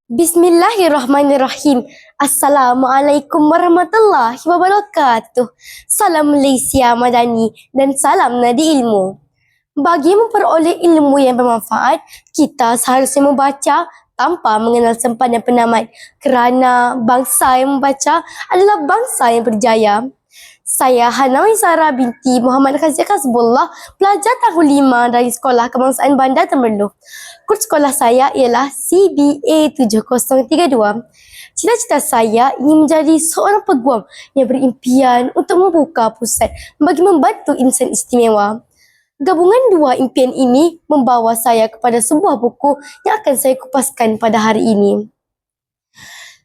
Bismillahirrahmanirrahim. Assalamualaikum warahmatullahi wabarakatuh. Salam Malaysia Madani dan salam Nadi Ilmu. Bagi memperoleh ilmu yang bermanfaat, kita seharusnya membaca tanpa mengenal sempadan penamat kerana bangsa yang membaca adalah bangsa yang berjaya. Saya Hana Waisara binti Muhammad Khazia Kasbullah, pelajar tahun 5 dari Sekolah Kebangsaan Bandar Temerloh. Kod sekolah saya ialah CBA 7032. Cita-cita saya ingin menjadi seorang peguam yang berimpian untuk membuka pusat bagi membantu insan istimewa. Gabungan dua impian ini membawa saya kepada sebuah buku yang akan saya kupaskan pada hari ini.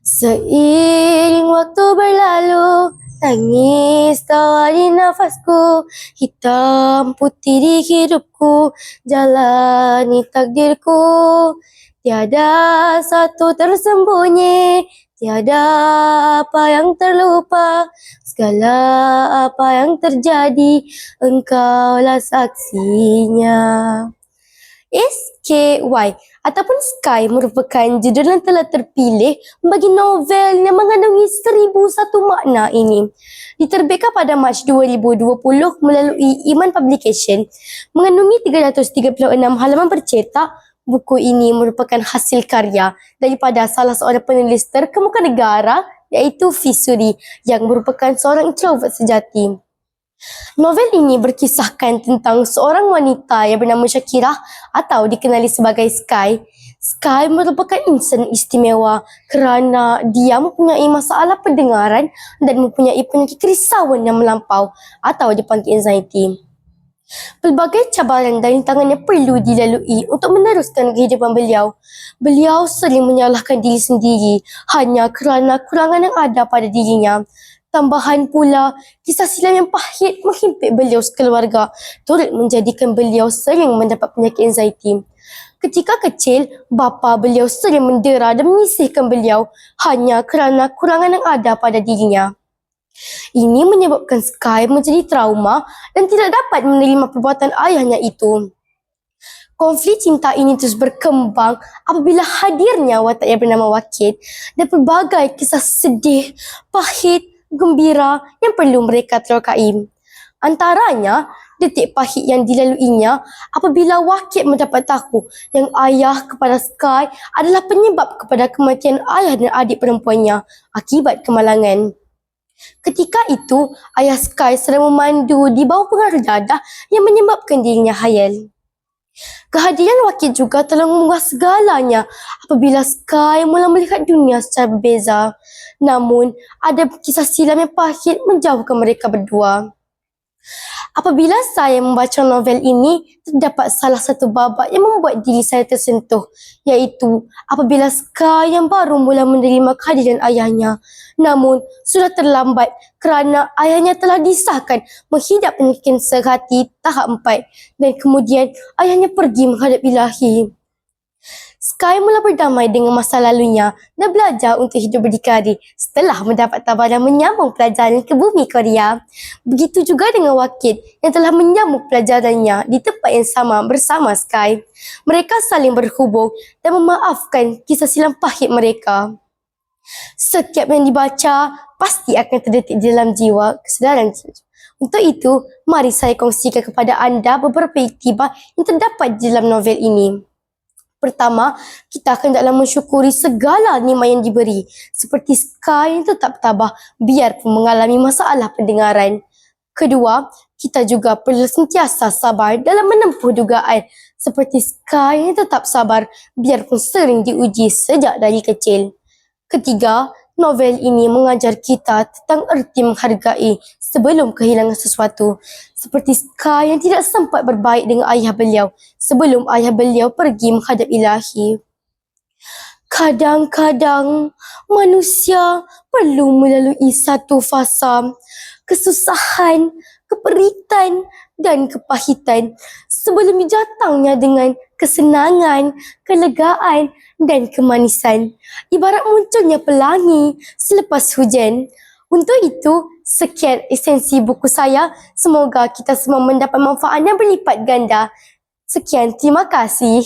Seiring waktu berlalu, tangis tawa di nafasku, hitam putih di hidupku, jalani takdirku. Tiada satu tersembunyi, tiada apa yang terlupa, segala apa yang terjadi, engkaulah saksinya. SKY ataupun Sky merupakan judul yang telah terpilih bagi novel yang mengandungi 1001 makna ini. Diterbitkan pada Mac 2020 melalui Iman Publication. Mengandungi 336 halaman bercetak, buku ini merupakan hasil karya daripada salah seorang penulis terkemuka negara iaitu Fisuri yang merupakan seorang introvert sejati. Novel ini berkisahkan tentang seorang wanita yang bernama Shakirah atau dikenali sebagai Sky. Sky merupakan insan istimewa kerana dia mempunyai masalah pendengaran dan mempunyai penyakit kerisauan yang melampau atau dipanggil anxiety. Pelbagai cabaran dan rintangan yang perlu dilalui untuk meneruskan kehidupan beliau. Beliau sering menyalahkan diri sendiri hanya kerana kurangan yang ada pada dirinya. Tambahan pula, kisah silam yang pahit menghimpit beliau sekeluarga turut menjadikan beliau sering mendapat penyakit anxiety. Ketika kecil, bapa beliau sering mendera dan menyisihkan beliau hanya kerana kurangan yang ada pada dirinya. Ini menyebabkan Sky menjadi trauma dan tidak dapat menerima perbuatan ayahnya itu. Konflik cinta ini terus berkembang apabila hadirnya watak yang bernama Wakid dan pelbagai kisah sedih, pahit, gembira yang perlu mereka terokai. Antaranya, detik pahit yang dilaluinya apabila Wakid mendapat tahu yang ayah kepada Sky adalah penyebab kepada kematian ayah dan adik perempuannya akibat kemalangan. Ketika itu, ayah Sky sedang memandu di bawah pengaruh dadah yang menyebabkan dirinya hayal. Kehadiran Wakid juga telah mengubah segalanya apabila Sky mula melihat dunia secara berbeza. Namun, ada kisah silam yang pahit menjauhkan mereka berdua. Apabila saya membaca novel ini, terdapat salah satu babak yang membuat diri saya tersentuh, iaitu apabila Sky yang baru mula menerima kehadiran ayahnya. Namun, sudah terlambat kerana ayahnya telah disahkan menghidap penyakit kanser hati tahap 4 dan kemudian ayahnya pergi menghadap Ilahi. Sky mula berdamai dengan masa lalunya dan belajar untuk hidup berdikari setelah mendapat tabaran menyambung pelajaran ke bumi Korea. Begitu juga dengan Wakid yang telah menyambung pelajarannya di tempat yang sama bersama Sky. Mereka saling berhubung dan memaafkan kisah silam pahit mereka. Setiap yang dibaca pasti akan terdetik di dalam jiwa kesedaran. Untuk itu, mari saya kongsikan kepada anda beberapa iktibar yang terdapat di dalam novel ini. Pertama, kita hendaklah mensyukuri segala nikmat yang diberi, seperti Sky yang tetap tabah biarpun mengalami masalah pendengaran. Kedua, kita juga perlu sentiasa sabar dalam menempuh dugaan, seperti Sky yang tetap sabar biarpun sering diuji sejak dari kecil. Ketiga, novel ini mengajar kita tentang erti menghargai sebelum kehilangan sesuatu. Seperti Sky yang tidak sempat berbaik dengan ayah beliau sebelum ayah beliau pergi menghadap Ilahi. Kadang-kadang manusia perlu melalui satu fasa kesusahan, keperitan dan kepahitan sebelum datangnya dengan kesenangan, kelegaan dan kemanisan. Ibarat munculnya pelangi selepas hujan. Untuk itu, sekian esensi buku saya. Semoga kita semua mendapat manfaat yang berlipat ganda. Sekian, terima kasih.